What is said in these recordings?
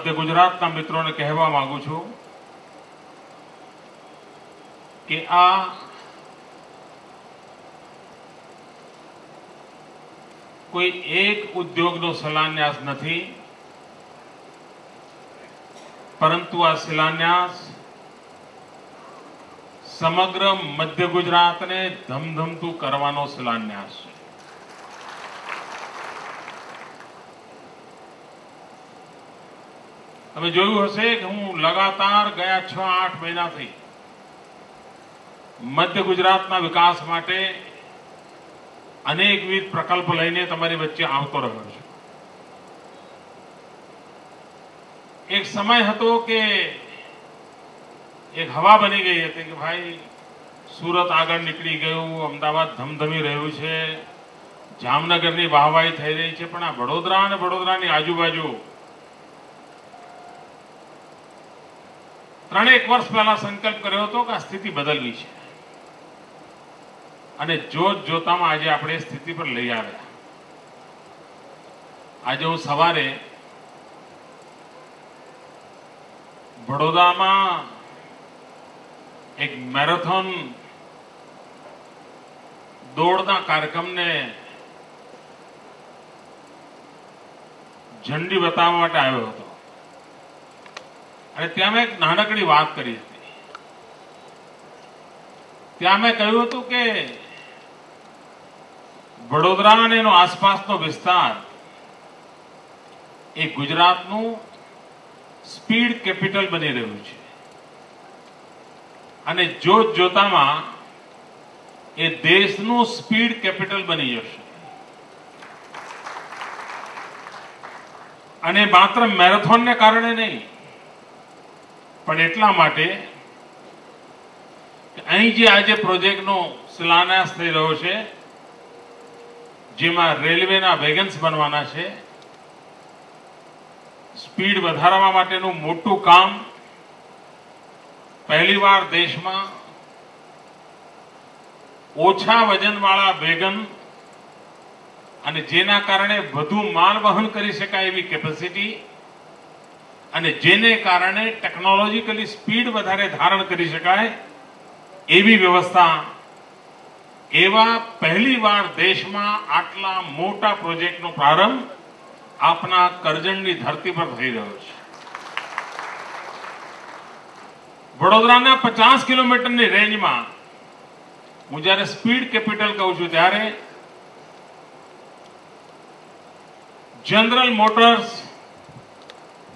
મધ્ય ગુજરાતના મિત્રોને કહેવા માંગુ છું કે આ કોઈ એક ઉદ્યોગનો શિલાન્યાસ નથી, પરંતુ આ શિલાન્યાસ સમગ્ર મધ્ય ગુજરાતને ધમધમતું કરવાનો શિલાન્યાસ છે. તમે જોયું હશે કે હું લગાતાર ગયા 6-8 મહિનાથી મધ્ય ગુજરાતના વિકાસ માટે અનેકવિધ પ્રકલ્પ લઈને તમારી વચ્ચે આવતો રહ્યો છું. એક સમય હતો કે એક હવા બની ગઈ હતી કે ભાઈ સુરત આગળ નીકળી ગયું, અમદાવાદ ધમધમી રહ્યું છે, જામનગરની વાહવાહી થઈ રહી છે, પણ આ વડોદરા અને વડોદરાની આજુબાજુ 3-1 વર્ષ પહેલા સંકલ્પ કર્યો હતો કે આ સ્થિતિ બદલવી છે અને જોતામાં આજે આપણે સ્થિતિ પર લઈ આવ્યા. આજે હું સવારે વડોદરામાં એક મેરેથોન દોડના કાર્યક્રમને ઝંડી બતાવવા માટે આવ્યો હતો અને ત્યાં મેં એક નાનકડી વાત કરી હતી. ત્યાં મેં કહ્યું હતું કે વડોદરા અને એનો આસપાસનો વિસ્તાર એ ગુજરાતનું સ્પીડ કેપિટલ બની રહ્યું છે અને જોતામાં એ દેશનું સ્પીડ કેપિટલ બની જશે. અને માત્ર મેરેથોનને કારણે નહીં, પણ એટલા માટે કે અહીં જે આજે પ્રોજેક્ટનો શિલાન્યાસ થઈ રહ્યો છે, જેમાં રેલવેના વેગન્સ બનવાના છે, સ્પીડ વધારવા માટેનું મોટું કામ, પહેલીવાર દેશમાં ઓછા વજનવાળા વેગન અને જેના કારણે વધુ માલ વહન કરી શકાય એવી કેપેસિટી અને જેને કારણે ટેકનોલોજીકલી સ્પીડ વધારે ધારણ કરી શકાય એવી વ્યવસ્થા, એવા પહેલીવાર દેશમાં આટલા મોટા પ્રોજેક્ટનો પ્રારંભ આપના કરજણની ધરતી પર થઈ રહ્યો છે. વડોદરાના 50 કિલોમીટરની રેન્જમાં હું જ્યારે સ્પીડ કેપિટલ કહું છું ત્યારે જનરલ મોટર્સ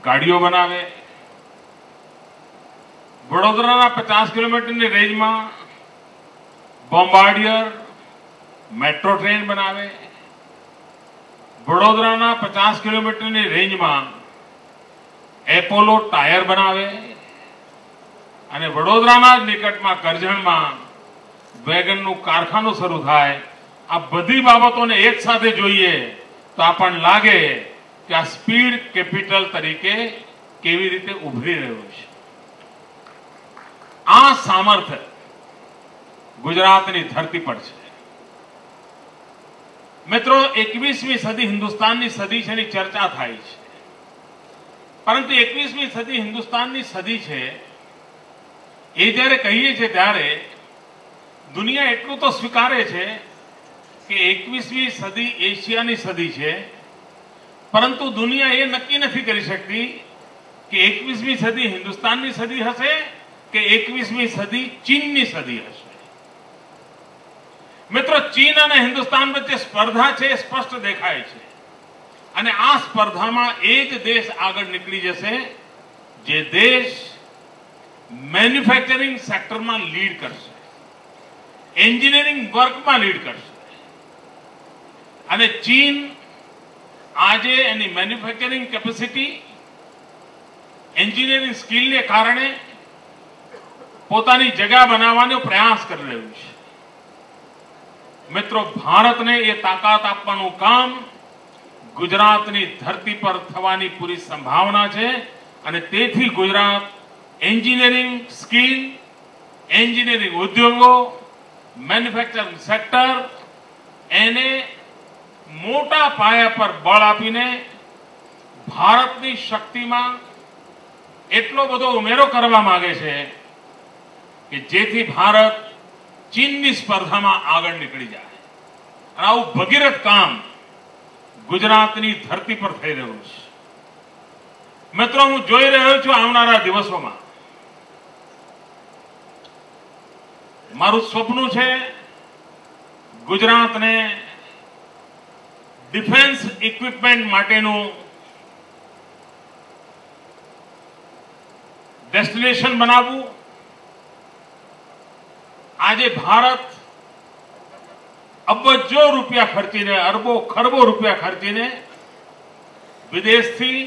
ગાડીઓ બનાવે, વડોદરાના 50 કિલોમીટરની રેન્જમાં બોમ્બાર્ડિયર મેટ્રો ટ્રેન બનાવે, વડોદરાના 50 કિલોમીટરની રેન્જમાં એપોલો ટાયર બનાવે અને વડોદરાના જ નિકટમાં કરજણમાં વેગનનું કારખાનું શરૂ થાય. આ બધી બાબતોને એક સાથે જોઈએ તો આપણને લાગે કે આ સ્પીડ કેપિટલ તરીકે કેવી રીતે ઉભરી રહ્યું છે. આ સામર્થ્ય ગુજરાતની ધરતી પર છે. મિત્રો, 21મી સદી હિન્દુસ્તાનની સદી છે એની ચર્ચા થાય છે, પરંતુ 21મી સદી હિન્દુસ્તાનની સદી છે એ જ્યારે કહીએ છીએ ત્યારે દુનિયા એટલું તો સ્વીકારે છે કે 21મી સદી એશિયાની સદી છે, પરંતુ દુનિયા એ નક્કી નથી કરી શકતી કે 21મી સદી હિન્દુસ્તાનની સદી હશે કે 21મી સદી ચીનની સદી હશે. મિત્રો, ચીન અને હિન્દુસ્તાન વચ્ચે સ્પર્ધા છે એ સ્પષ્ટ દેખાય છે અને આ સ્પર્ધામાં એક દેશ આગળ નીકળી જશે જે દેશ મેન્યુફેક્ચરિંગ સેક્ટરમાં લીડ કરશે, એન્જિનિયરિંગ વર્કમાં લીડ કરશે. અને ચીન આજે એની મેન્યુફેક્ચરિંગ કેપેસિટી, એન્જિનિયરિંગ સ્કિલને કારણે પોતાની જગ્યા બનાવવાનો પ્રયાસ કરી રહ્યું છે. મિત્રો, ભારતને એ તાકાત આપવાનું કામ ગુજરાતની ધરતી પર થવાની પૂરી સંભાવના છે અને તેથી ગુજરાત એન્જિનિયરિંગ સ્કિલ, એન્જિનિયરિંગ ઉદ્યોગો, મેન્યુફેક્ચરિંગ સેક્ટર એને મોટા પાયા પર બળ આપીને ભારતની શક્તિમાં એટલો બધો ઉમેરો કરવા માંગે છે કે જેથી ભારત ચીનની સ્પર્ધામાં આગળ નીકળી જાય. અને આવું ભગીરથ કામ ગુજરાતની ધરતી પર થઈ રહ્યું છે. મિત્રો, હું જોઈ રહ્યો છું આવનારા દિવસોમાં મારું સ્વપ્ન છે ગુજરાતને ડિફેન્સ ઇક્વિપમેન્ટ માટેનું ડેસ્ટિનેશન બનાવવું. આજે ભારત અબજો રૂપિયા ખર્ચીને, અરબો ખરબો રૂપિયા ખર્ચીને વિદેશથી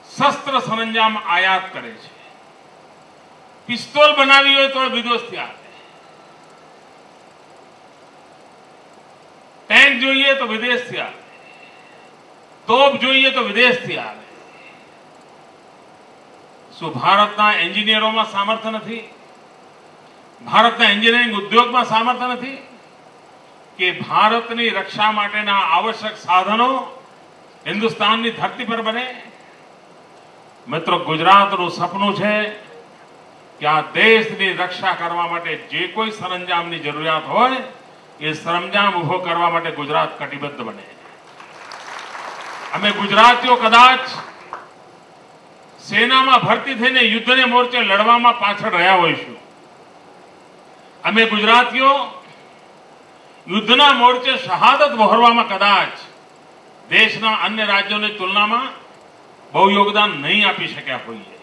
શસ્ત્ર સરંજામ આયાત કરે છે. પિસ્તોલ બનાવી હોય તો વિદેશથી આવે, ટેન્ક જોઈએ તો વિદેશથી આવે, તોપ જોઈએ તો વિદેશથી આવે. શું ભારતના એન્જિનિયરોમાં સામર્થ્ય નથી? ભારતના એન્જિનિયરિંગ ઉદ્યોગમાં સામર્થ્ય નથી કે ભારતની રક્ષા માટેના આવશ્યક સાધનો હિન્દુસ્તાનની ધરતી પર બને? મિત્રો, ગુજરાતનું સપનું છે કે આ દેશની રક્ષા કરવા માટે જે કોઈ સરંજામની જરૂરિયાત હોય એ સરંજામ ઉભો કરવા માટે ગુજરાત કટિબદ્ધ બને. અમે ગુજરાતીઓ કદાચ સેનામાં ભરતી થઈને યુદ્ધને મોરચે લડવામાં પાછળ રહ્યા હોઈશું. અમે ગુજરાતીઓ યુદ્ધના મોરચે શહાદત વહોરવામાં કદાચ દેશના અન્ય રાજ્યોની તુલનામાં બહુ યોગદાન નહીં આપી શક્યા હોઈએ.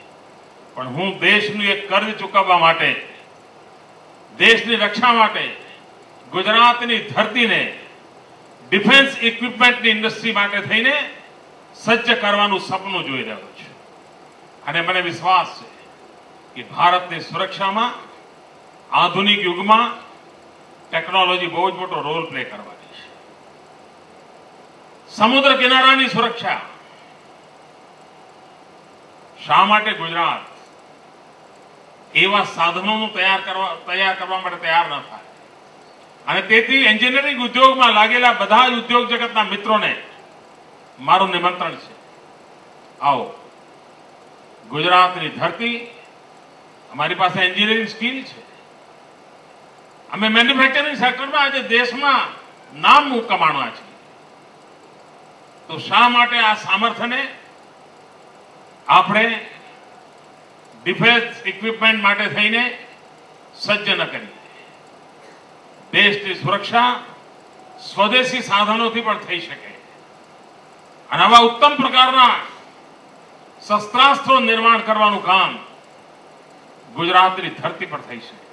પણ હું દેશનું એક કર્જ ચૂકવવા માટે, દેશની રક્ષા માટે ગુજરાતની ધરતીને ડિફેન્સ ઇક્વિપમેન્ટની ઇન્ડસ્ટ્રી માટે થઈને સજ્જ કરવાનું સપનું જોઈ રહ્યો છું. અને મને વિશ્વાસ છે કે ભારતની સુરક્ષામાં આધુનિક યુગમાં ટેકનોલોજી બહુ જ મોટો રોલ પ્લે કરવાની છે. સમુદ્ર કિનારાની સુરક્ષા શા માટે ગુજરાત એવા સાધનોનું તૈયાર કરવા માટે તૈયાર ન થાય? અને તેથી એન્જિનિયરિંગ ઉદ્યોગમાં લાગેલા બધા ઉદ્યોગ જગતના મિત્રોને મારું નિમંત્રણ છે, આવો ગુજરાતની ધરતી, અમારી પાસે એન્જિનિયરિંગ સ્કિલ છે, અમે મેન્યુફેક્ચરિંગ સેક્ટરમાં આજે દેશમાં નામ કમાણવા છે. તો શા માટે આ સામર્થ્યને આપણે ડિફેન્સ ઇક્વિપમેન્ટ માટે થઈને સજ્જ ન કરીએ? દેશની સુરક્ષા સ્વદેશી સાધનોથી પણ થઈ શકે. અને આવા ઉત્તમ પ્રકારના શસ્ત્રાસ્ત્રો નિર્માણ કરવાનું કામ ગુજરાતની ધરતી પર થઈ શકે.